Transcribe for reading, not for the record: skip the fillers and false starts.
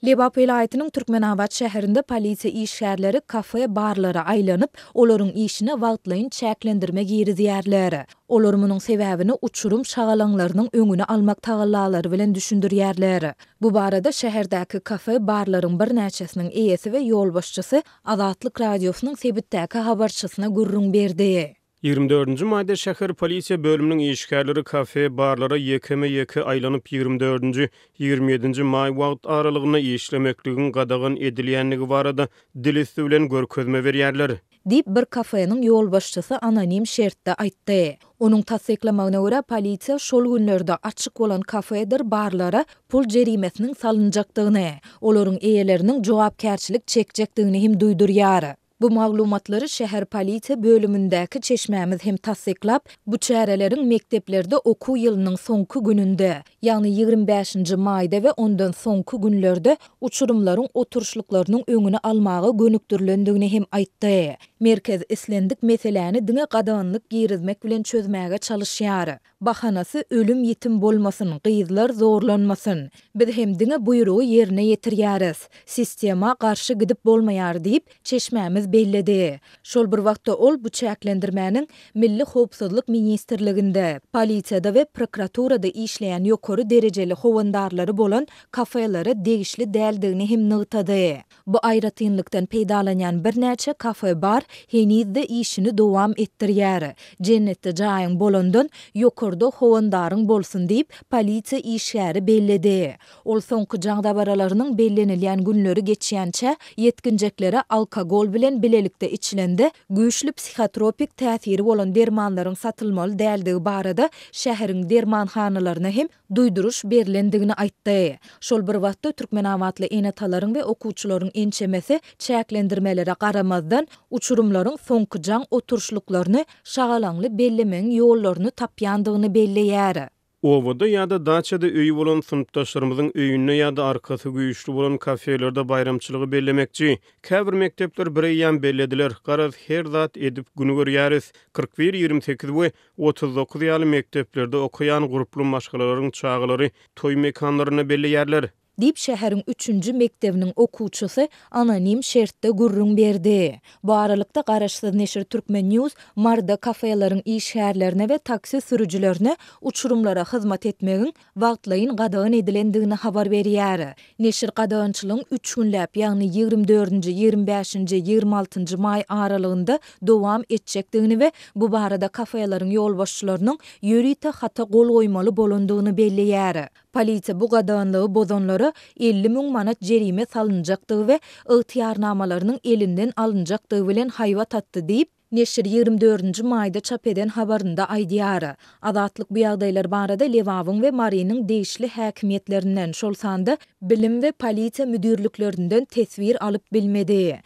Lebap vilayatynyň Türkmenabad şäherinde polisiýa işgärleri kafe barlara aýlanyp, olaryň işine wagtlaýyn çäklendirme girizýärler. Olar munyň sebäbini uçurum şagalaňlarynyň öňüne almak tagallalary bilen düşündirýärler. Bu barada şäherdäki kafe barlaryň bir näçesiniň eýesi we ýolbaşçysy Azatlyk radiosynyň sebitdäki habarçysyna gurrun berdi. 24-nji maýda şäher polisiýa bölüminiň işgärleri kafe barlara ýekeme-ýeke aýlanyp 24-nji 27-nji maý wagt aralygyna işlemekligin gadagan edilýänligi barada dilisi bilen görkezme berýärler. Dip bir kafenin ýolbaşçysy anonim şertde aýtdy. Onuň tasdiklamagyna görä polisiýa şol günlerde açyk bolan kafedir barlara pul jerimesiniň salynjakdygyny, olaryň eýeleriniň jogapkärçilik çekjekdigini hem duýdurýar. Bu maglumatlary şäher polisiýa bölümündäki çeşmämiz hem tasdiklap, bu çäreleriň mekteplerde okuw ýylynyň soňky gününde, ýagny 25-nji maýda we ondan soňky günlerde uçurumlaryň oturşlyklarynyň öňüne almagy gönükdirilendigini hem aýtdy. Merkez islendik meseleni diňe gadanlyk girizmek bilen çözmäge çalışýar. Bahanasy ölüm ýetim bolmasyn, gyzlar zorlanmasyn. Biz hem diňe buýrugy ýerine ýetirýäris. Sistema garşy gidip bolmaýar diýip çeşmämiz belledi. Şol bir wagtda ol bu çäklendirmäniň Milli Howpsuzlyk Ministrliginde, polisiýada we prokuraturada işleýän ýokary derejeli howandarlary bolan kafelere degişli däldigini hem nygtady. Bu aýratynlykdan peýdalanýan bir näçe kafe bar henizde işini dowam etdirýär. Jennetde jaýyň bolandan ýokarda howandaryň bolsun diýip polisiýa işgäri belledi. Ol soňky jaňda baralarynyň bellenilýän günleri geçýänçe yetkinjeklere alkogol bilen bilelikde içilende güýçli psihotropik täsiri bolan dermanlaryň satylmaly däldigi barada şäheriň dermanhanalaryna hem duýduruş berilendigini aýtdy. Şol bir wagtda Türkmenabadly enatalaryň we okuwçylaryň ençemesi çäklendirmelere garamazdan uçurumlaryň soňky jaň oturşlyklaryny şagalaňly bellemeň ýollaryny tapýandygyny belleýär. Owada ýa-da daçada öýü bolan synpdaşlarymyzyň öýüne ýa-da arkasy güýçli bolan kafelerde bayramçylygy bellemekçi. Käbir mektepler bireýän bellediler. Garaz her zat edip güni görýäris. 41-28 we 39 ýaly mekteplerde okuyan gruply maşgalalaryň çağılary toý mekanlaryna belleýärler. Dip şäheriň 3-nji mektebiniň okuwçysy anonim şertde gurrun berdi. Bu aralykda Garaşsyz neşir Türkmen News marda kafelaryň işgärlerine we taksi sürüjilerine uçurumlara hyzmat etmegiň wagtlaýyn gadagan edilendigini habar berýär. Neşir gadagançylygyň 3 günläp, ýagny 24-nji, 25-nji, 26-njy maý aralygynda dowam etjekdigini we bu barada kafelaryň ýolbaşçylarynyň ýörite hata gol goýmaly bolandygyny belleýär. Polisiýa bu gadaganlygy bozanlara 50 000 manat jerime salynjakdygy we ygtyýarnamalarynyň elinden alynjakdygy bilen haýbat atdy diýip neşir 24-nji maýda çap eden habarynda aýdýar. Azatlyk bu ýagdaýlar barada Lewawyň we Marynyň degişli häkimiýetlerinden şol sanda bilim we polisiýa müdürliklerinden tesbir alyp bilmedi.